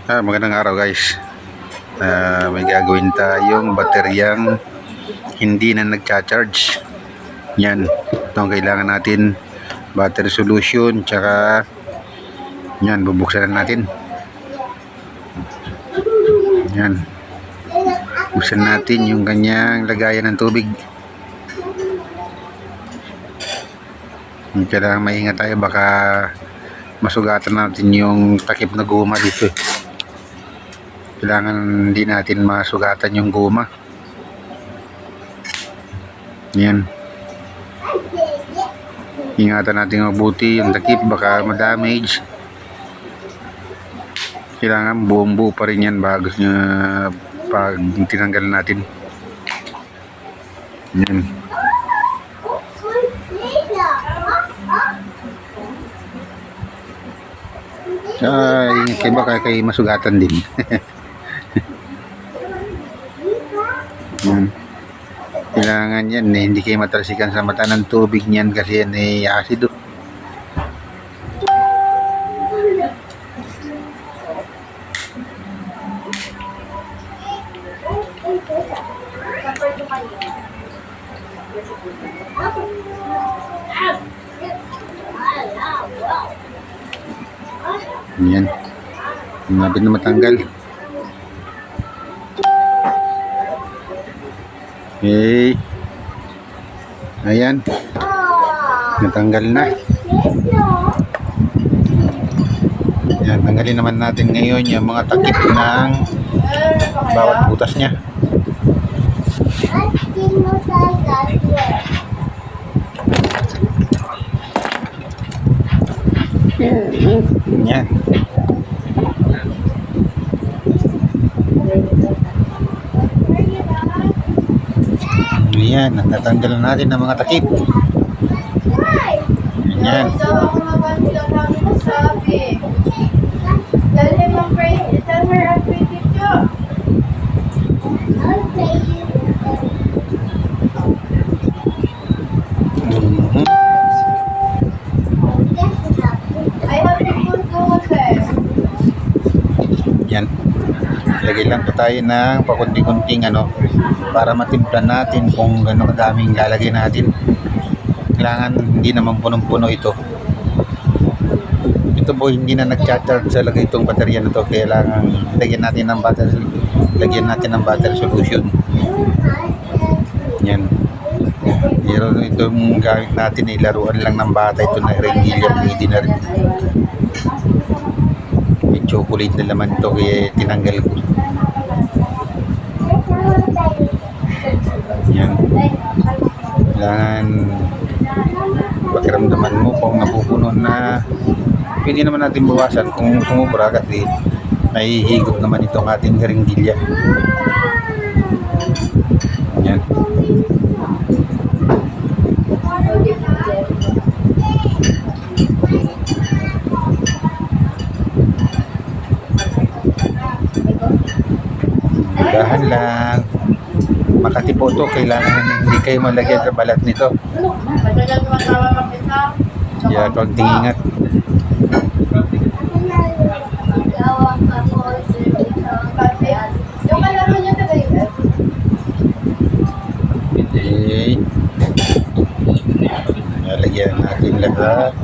Magandang araw guys. May gagawin tayong bateryang hindi na nagcha-charge. Yan. Ito ang kailangan natin. Battery solution. Tsaka yan. Bubuksan na natin. Yan. Buksan natin yung kanyang lagayan ng tubig. Kailangan maingat tayo. Baka masugatan natin yung takip na guma dito. Kailangan hindi natin masugatan yung guma. Yan. Ingatan natin mabuti yung takip, baka ma-damage. Kailangan buong buo pa rin yan bago nyo pag tinanggal natin. Yan. Ay, kaya baka kayo masugatan din. Yan. Kailangan yan hindi kayo matalsikan sa mata ng tubig niyan kasi yan ay asido. Yan. Malapit na matanggal. Okay. Ayan. Natanggal na. Yan, tanggalin naman natin ngayon yung mga takip ng bawat butas niya. Yan. Ayan, natatanggal natin ng mga takip. Ayan. Yan. Lagay lang po tayo ng pakunti-kunting para matimplan natin kung gano'ng kadaming lalagay natin. Kailangan hindi naman punong-puno ito. Ito po hindi na nag-charge talaga itong baterya na to. Kailangan lagyan natin ng battery solution. Yan. Pero itong gamit natin ay laruan lang ng bata. Ito na Rengilya, pwede na rin. May chocolate na laman ito kaya tinanggal ko. Yan. Kailangan pakiramdaman mo kung napupuno na. Pwede naman natin bawasan kung sumubra kasi may higop naman itong ating Rengilya. Yan. Dahan lang. Makati po ito, kailangan hindi kayo malagyan sa balat nito. Kaya konting ingat. Okay. Nalagyan natin lahat.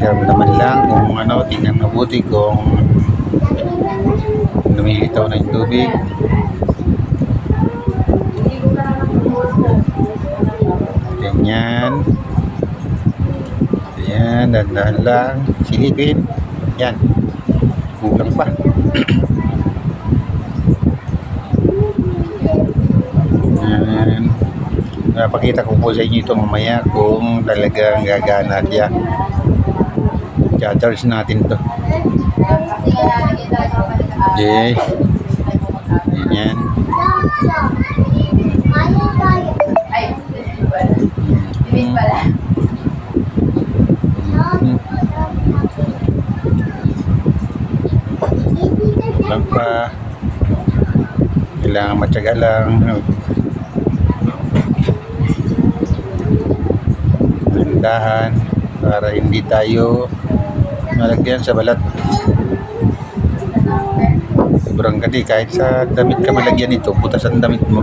Kaya naman lang kung tingnan mabuti kung lumilitaw na yung tubig. Ganyan. Ayan, dandahan lang. Silipin. Yan. Kulang pa. Ayan. Napakita ko po sa inyo ito mamaya kung talagang gagana siya. Charge natin to. Okay. Ayan. Lang pa. Kailangan matyaga lang. Dahan para hindi tayo malagyan sa balat. Sobrang ganda kahit sa damit ka malagyan ito, butas ang damit mo.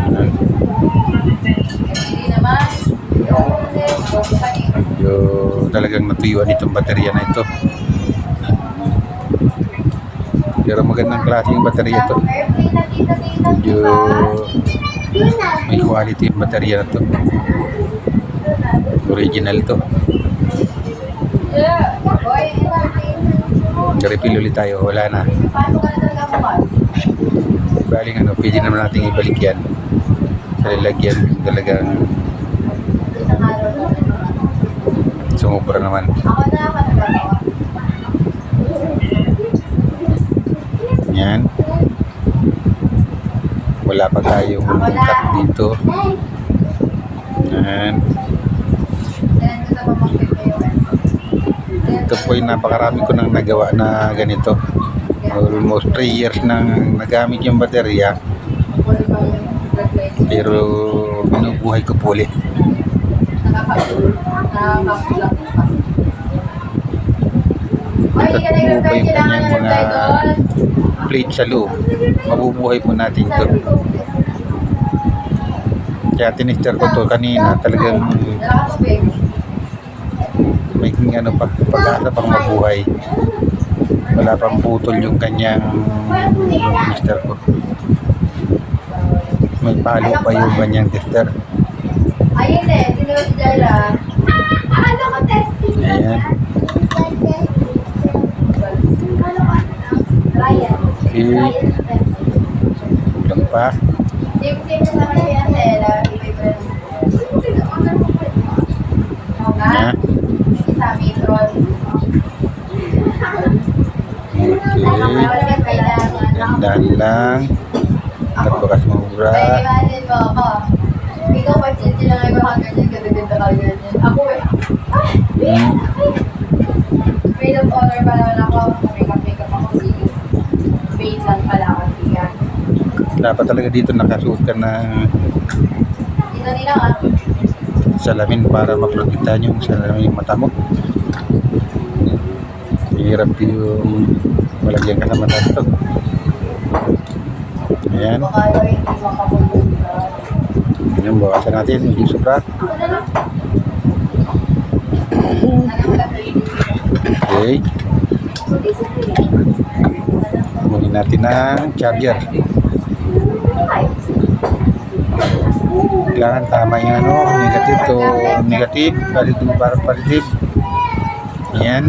Ayan. Medyo talagang natuyuan itong baterya na ito. Pero magandang klaseng baterya ito. Medyo may quality yung baterya na ito. Original ito. Refill ulit tayo. Wala na. Baling ano, pwede naman natin ibalik yan. Sa lalagyan talagang sumubra naman. Yan. Wala pa tayong cut dito. Yan. Ito po yung napakarami ko nang nagawa na ganito. Almost 3 years nang nagamit yung baterya. Pero binubuhay ko po ulit. Ito po yung kanyang mga plate sa loob. Mabubuhay po natin ito. Kaya tinister ko to kanina, talagang may ano pa, pag-asa pang mabuhay. Wala pang putol yung kanyang tester ko. May palo pa yung kanyang tester. Ayun eh, sino si Jala? Ano ko testing? Ayan. Okay. Kulang pa. Ayan. Okay. Dandan lang. Nagbakas mura. Ikaw pa sila nga yung hanggang dyan, ganda-ganda ka ganyan. Ako eh, maid of honor pala ako, makeup ako, si maid lang pala ako, siya. Dapat talaga dito nakasuot ka ng Dito nila ah. salamin para maprotektahan yung salamin yung mata mo. Hirap yung malagyan ka sa mata ito. Ayan. Baka daw hindi makapulong ka. Ayan, bawasan natin. Medyo sobra. Okay. Kunin natin ang charger. Kailangan tama yung ano, negative to negative, valid to positive. Ayan.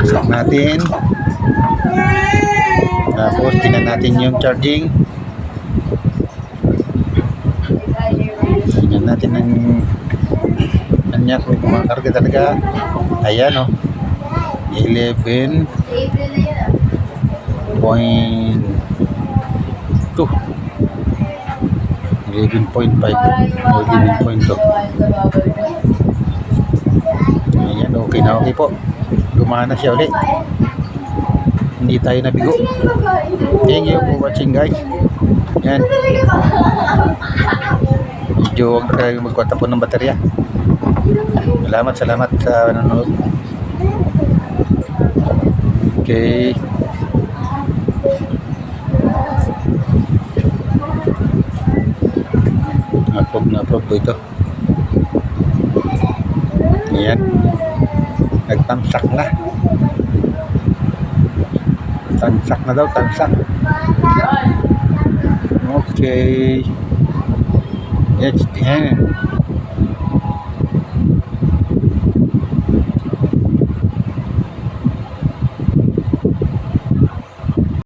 Set natin. Tapos tingnan natin yung charging. Tingnan natin ang kanya kung kumakarga talaga. Ayan o. 11.2 11.5 11.2. Ayan, okay na okay po. Gumana siya ulit. Hindi tayo nabigo. Thank you for watching guys. Yan. Medyo huwag na tayo magkwatapon ng baterya. Salamat sa nanonood. Okay. Na-approve po ito. Ayan. Nagtamsak na. Tansak na daw, tansak. Okay. Yes, yan.